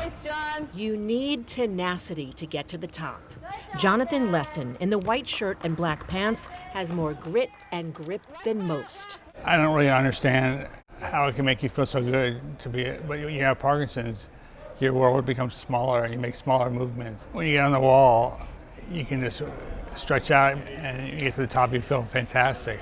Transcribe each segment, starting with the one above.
Nice, John. You need tenacity to get to the top. Jonathan Lesson, in the white shirt and black pants, has more grit and grip than most. I don't really understand how it can make you feel so good to be, but you have Parkinson's, your world becomes smaller and you make smaller movements. When you get on the wall, you can just stretch out and you get to the top, you feel fantastic.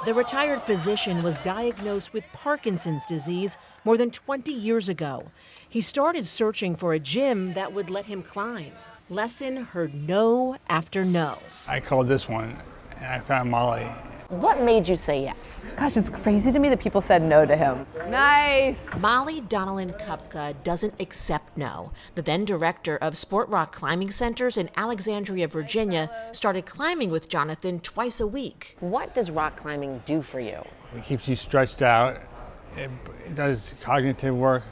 The retired physician was diagnosed with Parkinson's disease more than 20 years ago. He started searching for a gym that would let him climb. Lesson heard no after no. I called this one and I found Molly. What made you say yes? Gosh, it's crazy to me that people said no to him. Nice. Molly Donnellan Kupka doesn't accept no. The then director of Sport Rock Climbing Centers in Alexandria, Virginia, started climbing with Jonathan twice a week. What does rock climbing do for you? It keeps you stretched out. It does cognitive work.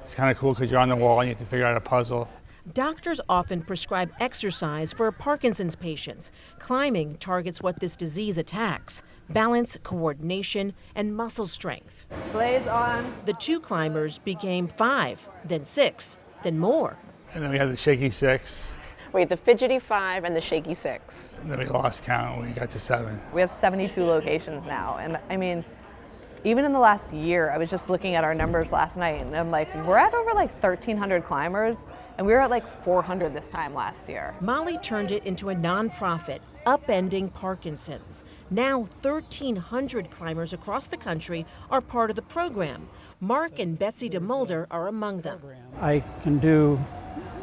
It's kind of cool because you're on the wall and you have to figure out a puzzle. Doctors often prescribe exercise for Parkinson's patients. Climbing targets what this disease attacks: balance, coordination, and muscle strength. Blaze on. The two climbers became 5, then 6, then more. And then we had the shaky 6. Wait, the fidgety 5 and the shaky 6. And then we lost count when we got to 7. We have 72 locations now, and I mean, even in the last year, I was just looking at our numbers last night, and I'm like, we're at over like 1,300 climbers, and we were at like 400 this time last year. Molly turned it into a nonprofit, Upending Parkinson's. Now 1,300 climbers across the country are part of the program. Mark and Betsy DeMulder are among them. I can do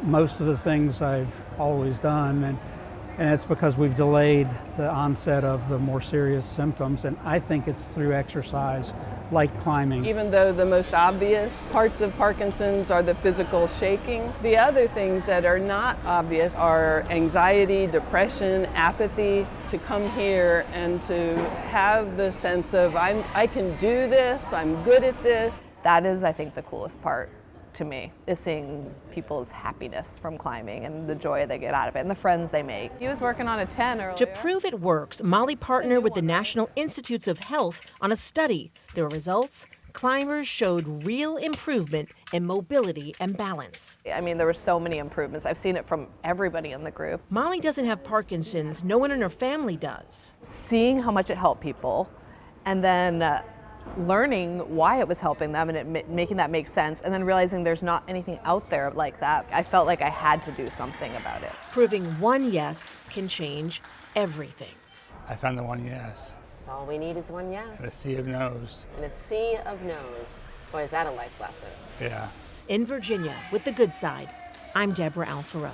most of the things I've always done, and it's because we've delayed the onset of the more serious symptoms, and I think it's through exercise like climbing. Even though the most obvious parts of Parkinson's are the physical shaking, the other things that are not obvious are anxiety, depression, apathy. To come here and to have the sense of I can do this, I'm good at this. That is, I think, the coolest part to me, is seeing people's happiness from climbing and the joy they get out of it and the friends they make. He was working on a 10 earlier. To prove it works, Molly partnered with the National Institutes of Health on a study. Their results: climbers showed real improvement in mobility and balance. I mean, there were so many improvements. I've seen it from everybody in the group. Molly doesn't have Parkinson's. No one in her family does. Seeing how much it helped people, and then learning why it was helping them and it making that make sense, and then realizing there's not anything out there like that, I felt like I had to do something about it. Proving one yes can change everything. I found the one yes. So all we need is one yes. And a sea of no's. And a sea of no's. Boy, is that a life lesson. Yeah. In Virginia, with the good side, I'm Debra Alfarone.